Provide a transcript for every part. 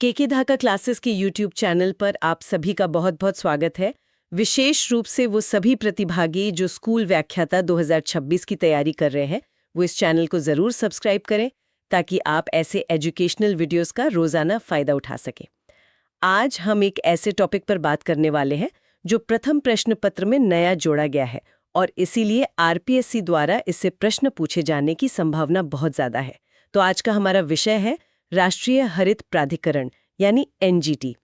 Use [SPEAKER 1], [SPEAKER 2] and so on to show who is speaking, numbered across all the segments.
[SPEAKER 1] केके धाका classes के YouTube channel पर आप सभी का बहुत बहुत स्वागत है। विशेष रूप से वो सभी प्रतिभागी जो स्कूल व्याख्याता 2026 की तैयारी कर रहे हैं, वो इस चैनल को ज़रूर सब्सक्राइब करें ताकि आप ऐसे एजुकेशनल वीडियोस का रोज़ाना फ़ायदा उठा सकें। आज हम एक ऐसे टॉपिक पर बात करने वाले हैं जो प्रथम प्रश्न पत्र में नया जोड़ा गया है और इसीलिए आरपीएससी द्वारा इससे प्रश्न पूछे जाने की संभावना बहुत ज़्यादा है। तो आज का हमारा विषय है राष्ट्रीय हरित प्राधिकरण यानी एनजीटी।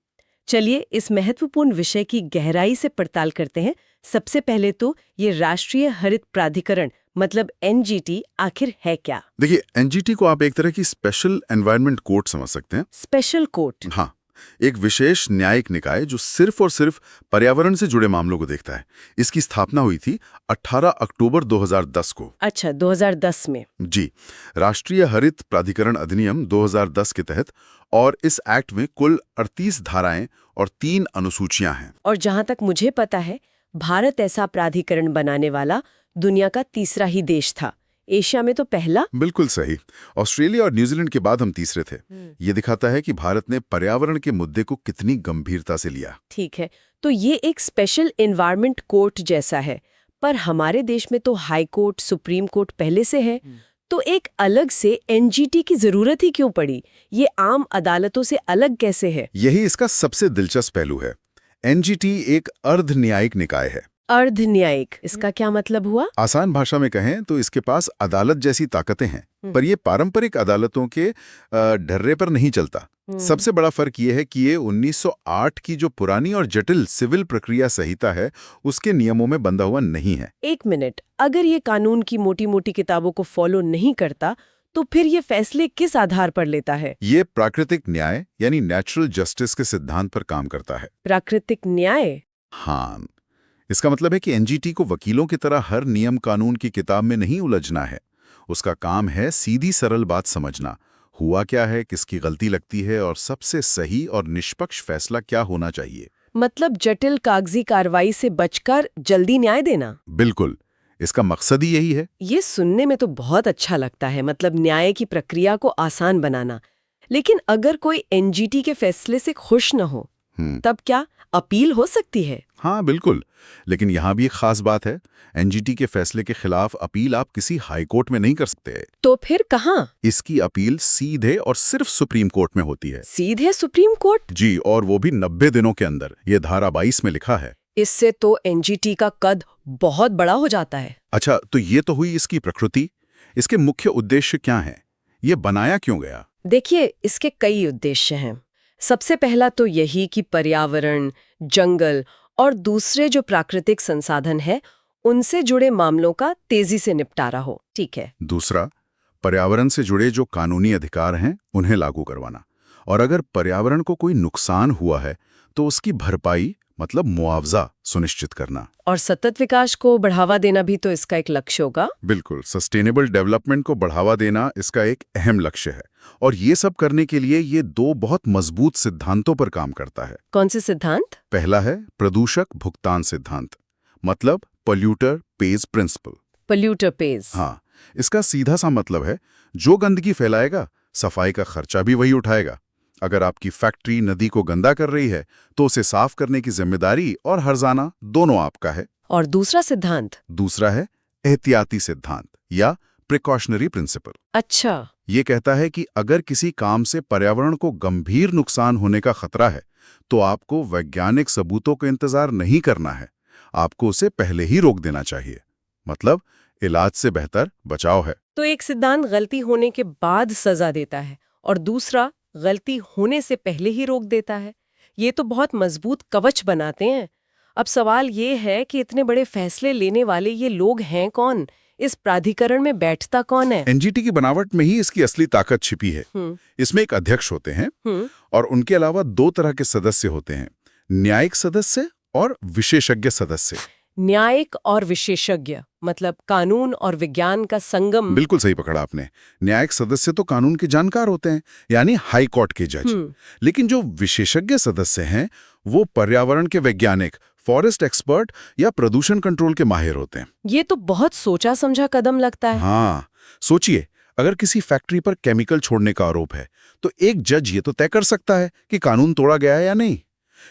[SPEAKER 1] चलिए इस महत्वपूर्ण विषय की गहराई से पड़ताल करते हैं। सबसे पहले तो ये राष्ट्रीय हरित प्राधिकरण मतलब एनजीटी आखिर है क्या?
[SPEAKER 2] देखिए, एनजीटी को आप एक तरह की स्पेशल एनवायरनमेंट कोर्ट समझ सकते हैं।
[SPEAKER 1] Special court?
[SPEAKER 2] हाँ, एक विशेष न्यायिक निकाय जो सिर्फ और सिर्फ पर्यावरण से जुड़े मामलों को देखता है। इसकी स्थापना हुई थी 18 अक्टूबर 2010 को।
[SPEAKER 1] अच्छा, 2010 में?
[SPEAKER 2] जी, राष्ट्रीय हरित प्राधिकरण अधिनियम 2010 के तहत, और इस एक्ट में कुल 38 धाराएं और 3 अनुसूचियां हैं।
[SPEAKER 1] और जहां तक मुझे पता है, भारत ऐसा प्राधिकरण बनाने वाला दुनिया का तीसरा ही देश था। एशिया में तो पहला।
[SPEAKER 2] बिल्कुल सही। ऑस्ट्रेलिया और न्यूजीलैंड के बाद हम तीसरे थे। ये दिखाता है कि भारत ने पर्यावरण के मुद्दे को कितनी गंभीरता से लिया।
[SPEAKER 1] ठीक है, तो ये एक स्पेशल एनवायरनमेंट कोर्ट जैसा है, पर हमारे देश में तो हाई कोर्ट, सुप्रीम कोर्ट पहले से है। तो एक अलग से एनजीटी की जरूरत ही क्यों पड़ी? ये आम अदालतों से अलग कैसे है?
[SPEAKER 2] यही इसका सबसे दिलचस्प पहलू है। एनजीटी एक अर्ध न्यायिक निकाय है।
[SPEAKER 1] अर्ध न्यायिक, इसका क्या मतलब हुआ?
[SPEAKER 2] आसान भाषा में कहें तो इसके पास अदालत जैसी ताकतें हैं, पर ये पारंपरिक अदालतों के ढर्रे पर नहीं चलता। सबसे बड़ा फर्क ये है कि ये 1908 की जो पुरानी और जटिल सिविल प्रक्रिया संहिता है, उसके नियमों में बंधा हुआ नहीं है।
[SPEAKER 1] एक मिनट, अगर ये कानून की मोटी मोटी किताबों को फॉलो नहीं करता, तो फिर ये फैसले किस आधार पर लेता है?
[SPEAKER 2] ये प्राकृतिक न्याय यानी नेचुरल जस्टिस के सिद्धांत पर काम करता है।
[SPEAKER 1] प्राकृतिक न्याय?
[SPEAKER 2] हाँ, इसका मतलब है कि एनजीटी को वकीलों की तरह हर नियम कानून की किताब में नहीं उलझना है। उसका काम है सीधी सरल बात समझना, हुआ क्या है, किसकी गलती लगती है और सबसे सही और निष्पक्ष फैसला क्या होना चाहिए।
[SPEAKER 1] मतलब जटिल कागजी कार्रवाई से बचकर जल्दी न्याय देना?
[SPEAKER 2] बिल्कुल, इसका मकसद ही यही है।
[SPEAKER 1] ये सुनने में तो बहुत अच्छा लगता है, मतलब न्याय की प्रक्रिया को आसान बनाना। लेकिन अगर कोई एनजीटी के फैसले से खुश न हो, तब क्या अपील हो सकती है?
[SPEAKER 2] हाँ बिल्कुल, लेकिन यहाँ भी एक खास बात है। एनजीटी के फैसले के खिलाफ अपील आप किसी हाई कोर्ट में नहीं कर सकते।
[SPEAKER 1] तो फिर कहाँ?
[SPEAKER 2] इसकी अपील सीधे और सिर्फ सुप्रीम कोर्ट में होती है।
[SPEAKER 1] सीधे सुप्रीम कोर्ट?
[SPEAKER 2] जी, और वो भी 90 दिनों के अंदर। ये धारा 22 में लिखा है।
[SPEAKER 1] इससे तो एनजीटी का कद बहुत बड़ा हो जाता है।
[SPEAKER 2] अच्छा, तो ये तो हुई इसकी प्रकृति। इसके मुख्य उद्देश्य क्या हैं? ये बनाया क्यों गया?
[SPEAKER 1] देखिए, इसके कई उद्देश्य हैं। सबसे पहला तो यही कि पर्यावरण, जंगल और दूसरे जो प्राकृतिक संसाधन है, उनसे जुड़े मामलों का तेजी से निपटारा हो। ठीक है।
[SPEAKER 2] दूसरा, पर्यावरण से जुड़े जो कानूनी अधिकार हैं, उन्हें लागू करवाना। और अगर पर्यावरण को कोई नुकसान हुआ है, तो उसकी भरपाई मतलब मुआवजा सुनिश्चित करना।
[SPEAKER 1] और सतत विकास को बढ़ावा देना भी तो इसका एक लक्ष्य होगा।
[SPEAKER 2] बिल्कुल, सस्टेनेबल डेवलपमेंट को बढ़ावा देना इसका एक अहम लक्ष्य है। और ये सब करने के लिए ये 2 बहुत मजबूत सिद्धांतों पर काम करता है।
[SPEAKER 1] कौन से सिद्धांत?
[SPEAKER 2] पहला है प्रदूषक भुगतान सिद्धांत, मतलब polluter pays principle.
[SPEAKER 1] Polluter pays?
[SPEAKER 2] हाँ, इसका सीधा सा मतलब है जो गंदगी फैलाएगा, सफाई का खर्चा भी वही उठाएगा। अगर आपकी फैक्ट्री नदी को गंदा कर रही है, तो उसे साफ करने की जिम्मेदारी और हर्जाना दोनों आपका है।
[SPEAKER 1] और दूसरा सिद्धांत?
[SPEAKER 2] दूसरा है एहतियाती सिद्धांत या प्रिकॉशनरी प्रिंसिपल।
[SPEAKER 1] अच्छा।
[SPEAKER 2] ये कहता है कि अगर किसी काम से पर्यावरण को गंभीर नुकसान होने का खतरा है, तो आपको वैज्ञानिक सबूतों का इंतजार नहीं करना है, आपको उसे पहले ही रोक देना चाहिए। मतलब इलाज से बेहतर बचाव है।
[SPEAKER 1] तो एक सिद्धांत गलती होने के बाद सजा देता है और दूसरा गलती होने से पहले ही रोक देता है। ये तो बहुत मजबूत कवच बनाते हैं। अब सवाल ये है कि इतने बड़े फैसले लेने वाले ये लोग हैं कौन? इस प्राधिकरण में बैठता कौन है?
[SPEAKER 2] एनजीटी की बनावट में ही इसकी असली ताकत छिपी है। इसमें एक अध्यक्ष होते हैं और उनके अलावा 2 तरह के सदस्य होते हैं, न्यायिक सदस्य और विशेषज्ञ सदस्य।
[SPEAKER 1] न्यायिक और विशेषज्ञ मतलब कानून और विज्ञान का संगम।
[SPEAKER 2] बिल्कुल सही पकड़ा आपने। न्यायिक सदस्य तो कानून के जानकार होते हैं, यानी हाई कोर्ट के जज। लेकिन जो विशेषज्ञ सदस्य हैं, वो पर्यावरण के वैज्ञानिक, फॉरेस्ट एक्सपर्ट या प्रदूषण कंट्रोल के माहिर होते हैं।
[SPEAKER 1] ये तो बहुत सोचा समझा कदम लगता है।
[SPEAKER 2] हाँ, सोचिए, अगर किसी फैक्ट्री पर केमिकल छोड़ने का आरोप है तो एक जज ये तो तय कर सकता है कि कानून तोड़ा गया है या नहीं।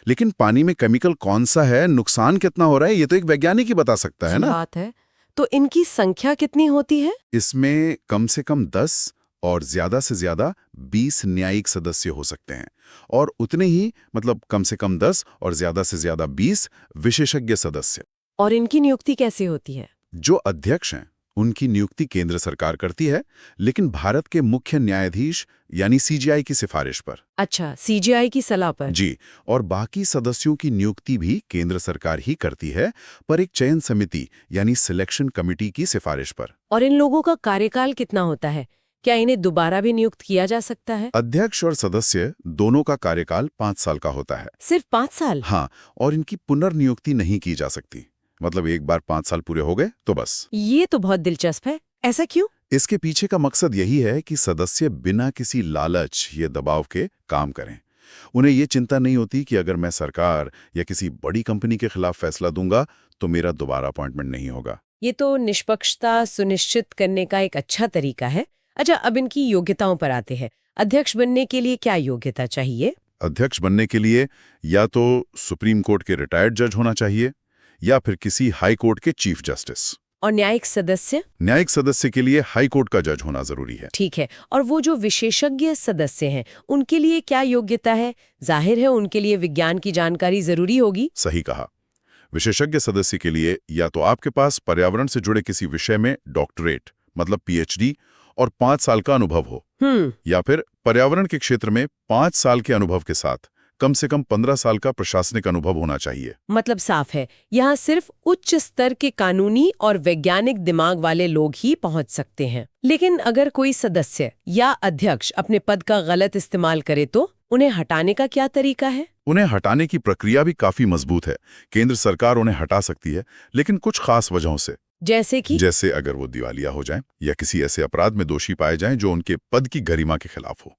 [SPEAKER 2] लेकिन पानी में केमिकल कौन सा है, नुकसान कितना हो रहा है, ये तो एक वैज्ञानिक ही बता सकता है
[SPEAKER 1] सही
[SPEAKER 2] ना।
[SPEAKER 1] बात है। तो इनकी संख्या कितनी होती है?
[SPEAKER 2] इसमें कम से कम 10 और ज्यादा से ज्यादा 20 न्यायिक सदस्य हो सकते हैं, और उतने ही मतलब कम से कम 10 और ज्यादा से ज्यादा 20 विशेषज्ञ सदस्य।
[SPEAKER 1] और इनकी नियुक्ति कैसे होती है?
[SPEAKER 2] जो अध्यक्ष हैं उनकी नियुक्ति केंद्र सरकार करती है, लेकिन भारत के मुख्य न्यायाधीश यानी सीजेआई की सिफारिश पर।
[SPEAKER 1] अच्छा, सीजीआई की सलाह पर।
[SPEAKER 2] जी, और बाकी सदस्यों की नियुक्ति भी केंद्र सरकार ही करती है, पर एक चयन समिति यानी सिलेक्शन कमेटी की सिफारिश पर।
[SPEAKER 1] और इन लोगों का कार्यकाल कितना होता है? क्या इन्हें दोबारा भी नियुक्त किया जा सकता है?
[SPEAKER 2] अध्यक्ष और सदस्य दोनों का कार्यकाल 5 साल का होता है।
[SPEAKER 1] सिर्फ 5 साल?
[SPEAKER 2] हाँ, और इनकी पुनर्नियुक्ति नहीं की जा सकती। मतलब एक बार 5 साल पूरे हो गए तो बस।
[SPEAKER 1] ये तो बहुत दिलचस्प है। ऐसा क्यों?
[SPEAKER 2] इसके पीछे का मकसद यही है कि सदस्य बिना किसी लालच या दबाव के काम करें। उन्हें ये चिंता नहीं होती कि अगर मैं सरकार या किसी बड़ी कंपनी के खिलाफ फैसला दूंगा तो मेरा दोबारा अपॉइंटमेंट नहीं होगा।
[SPEAKER 1] ये तो निष्पक्षता सुनिश्चित करने का एक अच्छा तरीका है। अच्छा, अब इनकी योग्यताओं पर आते हैं। अध्यक्ष बनने के लिए क्या योग्यता चाहिए?
[SPEAKER 2] अध्यक्ष बनने के लिए या तो सुप्रीम कोर्ट के रिटायर्ड जज होना चाहिए या फिर किसी हाई कोर्ट के चीफ जस्टिस।
[SPEAKER 1] और न्यायिक सदस्य?
[SPEAKER 2] न्यायिक सदस्य के लिए हाई कोर्ट का जज होना जरूरी है।
[SPEAKER 1] ठीक है। और वो जो विशेषज्ञ सदस्य हैं, उनके लिए क्या योग्यता है? जाहिर है उनके लिए विज्ञान की जानकारी जरूरी होगी।
[SPEAKER 2] सही कहा। विशेषज्ञ सदस्य के लिए या तो आपके पास पर्यावरण से जुड़े किसी विषय में डॉक्टरेट मतलब पीएचडी और 5 साल का अनुभव हो, या फिर पर्यावरण के क्षेत्र में 5 साल के अनुभव के साथ कम से कम 15 साल का प्रशासनिक अनुभव होना चाहिए।
[SPEAKER 1] मतलब साफ है, यहाँ सिर्फ उच्च स्तर के कानूनी और वैज्ञानिक दिमाग वाले लोग ही पहुंच सकते हैं। लेकिन अगर कोई सदस्य या अध्यक्ष अपने पद का गलत इस्तेमाल करे तो उन्हें हटाने का क्या तरीका है?
[SPEAKER 2] उन्हें हटाने की प्रक्रिया भी काफी मजबूत है। केंद्र सरकार उन्हें हटा सकती है, लेकिन कुछ खास वजहों से। जैसे अगर वो दिवालिया हो जाएं या किसी ऐसे अपराध में दोषी पाए जाएं जो उनके पद की गरिमा के खिलाफ हो,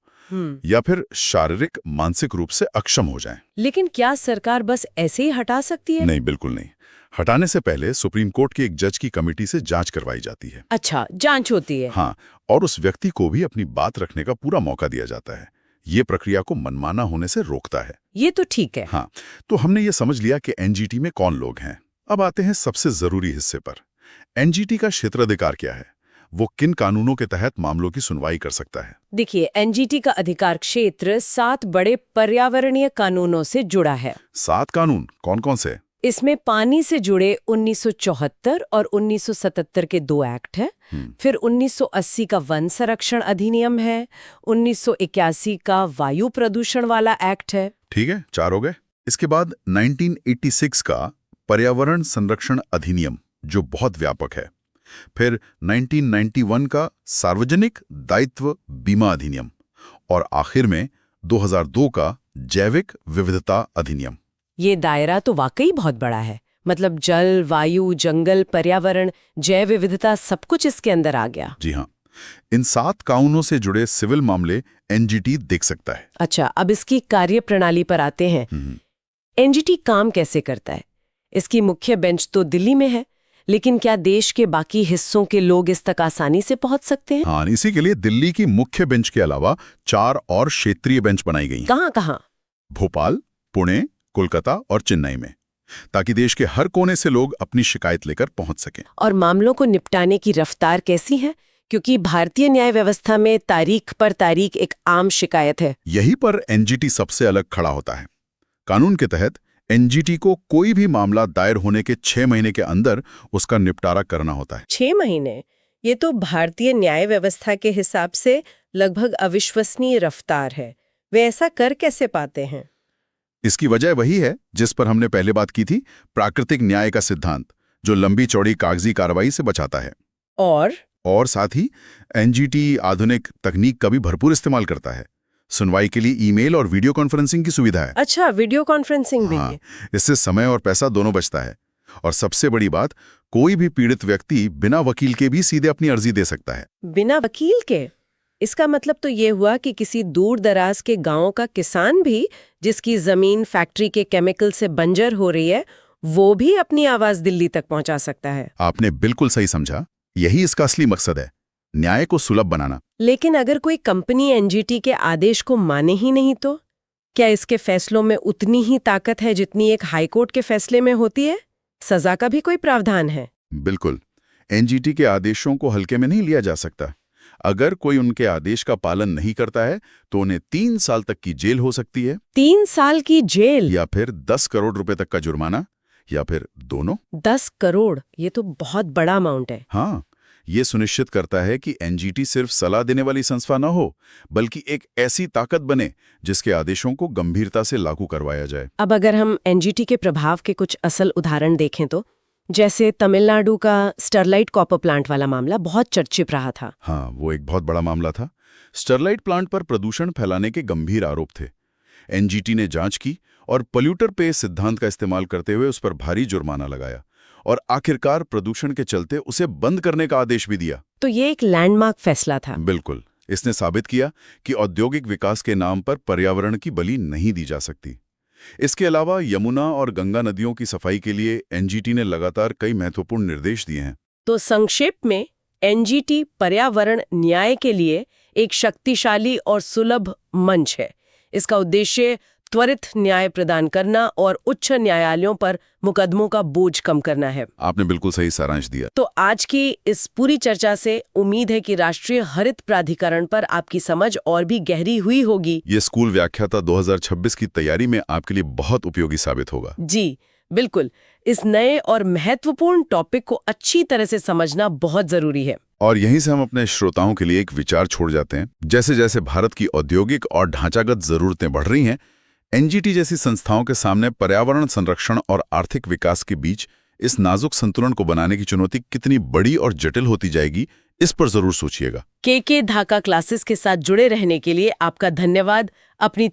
[SPEAKER 2] या फिर शारीरिक मानसिक रूप से अक्षम हो जाएं।
[SPEAKER 1] लेकिन क्या सरकार बस ऐसे ही हटा सकती है?
[SPEAKER 2] नहीं, बिल्कुल नहीं। हटाने से पहले सुप्रीम कोर्ट के एक जज की कमेटी से जांच करवाई जाती है।
[SPEAKER 1] अच्छा, जांच होती है।
[SPEAKER 2] हाँ, और उस व्यक्ति को भी अपनी बात रखने का पूरा मौका दिया जाता है। ये प्रक्रिया को मनमाना होने से रोकता है।
[SPEAKER 1] ये तो ठीक है।
[SPEAKER 2] हाँ, तो हमने ये समझ लिया कि एनजीटी में कौन लोग हैं। अब आते हैं सबसे जरूरी हिस्से पर। एनजीटी का क्षेत्राधिकार क्या है? वो किन कानूनों के तहत मामलों की सुनवाई कर सकता है?
[SPEAKER 1] देखिए, एनजीटी का अधिकार क्षेत्र 7 बड़े पर्यावरणीय कानूनों से जुड़ा है।
[SPEAKER 2] 7 कानून कौन कौन से?
[SPEAKER 1] इसमें पानी से जुड़े 1974 और 1977 के 2 एक्ट है। फिर 1980 का वन संरक्षण अधिनियम है। 1981 का वायु प्रदूषण वाला एक्ट है।
[SPEAKER 2] ठीक है, 4 हो गए। इसके बाद 1986 का पर्यावरण संरक्षण अधिनियम, जो बहुत व्यापक है। फिर 1991 का सार्वजनिक दायित्व बीमा अधिनियम, और आखिर में 2002 का जैविक विविधता अधिनियम।
[SPEAKER 1] ये दायरा तो वाकई बहुत बड़ा है। मतलब जल, वायु, जंगल, पर्यावरण, जैव विविधता सब कुछ इसके अंदर आ गया।
[SPEAKER 2] जी हाँ, इन 7 कानूनों से जुड़े सिविल मामले एनजीटी देख सकता है।
[SPEAKER 1] अच्छा, अब इसकी कार्यप्रणाली पर आते हैं। एनजीटी काम कैसे करता है? इसकी मुख्य बेंच तो दिल्ली में है, लेकिन क्या देश के बाकी हिस्सों के लोग इस तक आसानी से पहुंच सकते हैं?
[SPEAKER 2] हाँ, इसी के लिए दिल्ली की मुख्य बेंच के अलावा 4 और क्षेत्रीय बेंच बनाई गई।
[SPEAKER 1] कहाँ?
[SPEAKER 2] भोपाल, पुणे, कोलकाता और चेन्नई में, ताकि देश के हर कोने से लोग अपनी शिकायत लेकर पहुंच सकें।
[SPEAKER 1] और मामलों को निपटाने की रफ्तार कैसी है? क्योंकि भारतीय न्याय व्यवस्था में तारीख पर तारीख एक आम शिकायत है।
[SPEAKER 2] यहीं पर एनजीटी सबसे अलग खड़ा होता है। कानून के तहत एनजीटी को कोई भी मामला दायर होने के 6 महीने के अंदर उसका निपटारा करना होता है।
[SPEAKER 1] 6 महीने? ये तो भारतीय न्याय व्यवस्था के हिसाब से लगभग अविश्वसनीय रफ्तार है। वे ऐसा कर कैसे पाते हैं?
[SPEAKER 2] इसकी वजह वही है जिस पर हमने पहले बात की थी, प्राकृतिक न्याय का सिद्धांत, जो लंबी चौड़ी कागजी कार्रवाई से बचाता है। और साथ ही एनजीटी आधुनिक तकनीक का भी भरपूर इस्तेमाल करता है। सुनवाई के लिए ईमेल और वीडियो कॉन्फ्रेंसिंग की सुविधा है।
[SPEAKER 1] अच्छा, वीडियो कॉन्फ्रेंसिंग भी है।
[SPEAKER 2] इससे समय और पैसा दोनों बचता है। और सबसे बड़ी बात, कोई भी पीड़ित व्यक्ति बिना वकील के भी सीधे अपनी अर्जी दे सकता है।
[SPEAKER 1] बिना वकील के? इसका मतलब तो ये हुआ कि किसी दूर दराज के गांव का किसान भी, जिसकी जमीन फैक्ट्री के केमिकल से बंजर हो रही है, वो भी अपनी आवाज दिल्ली तक पहुंचा सकता है।
[SPEAKER 2] आपने बिल्कुल सही समझा। यही इसका असली मकसद है। न्याय को सुलभ बनाना।
[SPEAKER 1] लेकिन अगर कोई कंपनी एनजीटी के आदेश को माने ही नहीं तो क्या इसके फैसलों में उतनी ही ताकत है जितनी एक हाईकोर्ट के फैसले में होती है? सजा का भी कोई प्रावधान है?
[SPEAKER 2] बिल्कुल, एनजीटी के आदेशों को हल्के में नहीं लिया जा सकता। अगर कोई उनके आदेश का पालन नहीं करता है तो उन्हें 3 साल तक की जेल हो सकती है,
[SPEAKER 1] 3 साल की जेल,
[SPEAKER 2] या फिर 10 करोड़ रुपए तक का जुर्माना, या फिर दोनों।
[SPEAKER 1] 10 करोड़, ये तो बहुत बड़ा अमाउंट है।
[SPEAKER 2] हाँ, ये सुनिश्चित करता है कि एनजीटी सिर्फ सलाह देने वाली संस्था न हो, बल्कि एक ऐसी ताकत बने जिसके आदेशों को गंभीरता से लागू करवाया जाए।
[SPEAKER 1] अब अगर हम एनजीटी के प्रभाव के कुछ असल उदाहरण देखें तो जैसे तमिलनाडु का स्टरलाइट कॉपर प्लांट वाला मामला बहुत चर्चित रहा था।
[SPEAKER 2] हाँ, वो एक बहुत बड़ा मामला था। स्टरलाइट प्लांट पर प्रदूषण फैलाने के गंभीर आरोप थे। एनजीटी ने जांच की और पोल्यूटर पे सिद्धांत का इस्तेमाल करते हुए उस पर भारी जुर्माना लगाया और आखिरकार प्रदूषण के चलते उसे बंद करने का आदेश भी दिया।
[SPEAKER 1] तो ये एक लैंडमार्क फैसला था।
[SPEAKER 2] बिल्कुल, इसने साबित किया कि औद्योगिक विकास के नाम पर पर्यावरण की बलि नहीं दी जा सकती। इसके अलावा यमुना और गंगा नदियों की सफाई के लिए एनजीटी ने लगातार कई महत्वपूर्ण निर्देश दिए हैं।
[SPEAKER 1] तो संक्षेप में एनजीटी पर्यावरण न्याय के लिए एक शक्तिशाली और सुलभ मंच है। इसका उद्देश्य त्वरित न्याय प्रदान करना और उच्च न्यायालयों पर मुकदमों का बोझ कम करना है।
[SPEAKER 2] आपने बिल्कुल सही सारांश दिया।
[SPEAKER 1] तो आज की इस पूरी चर्चा से उम्मीद है कि राष्ट्रीय हरित प्राधिकरण पर आपकी समझ और भी गहरी हुई होगी।
[SPEAKER 2] ये स्कूल व्याख्याता 2026 की तैयारी में आपके लिए बहुत उपयोगी साबित होगा।
[SPEAKER 1] जी बिल्कुल, इस नए और महत्वपूर्ण टॉपिक को अच्छी तरह से समझना बहुत जरूरी है।
[SPEAKER 2] और यहीं से हम अपने श्रोताओं के लिए एक विचार छोड़ जाते हैं। जैसे जैसे भारत की औद्योगिक और ढांचागत जरूरतें बढ़ रही हैं, एनजीटी जैसी संस्थाओं के सामने पर्यावरण संरक्षण और आर्थिक विकास के बीच इस नाजुक संतुलन को बनाने की चुनौती कितनी बड़ी और जटिल होती जाएगी, इस पर जरूर सोचिएगा।
[SPEAKER 1] के धाका क्लासेस के साथ जुड़े रहने के लिए आपका धन्यवाद। अपनी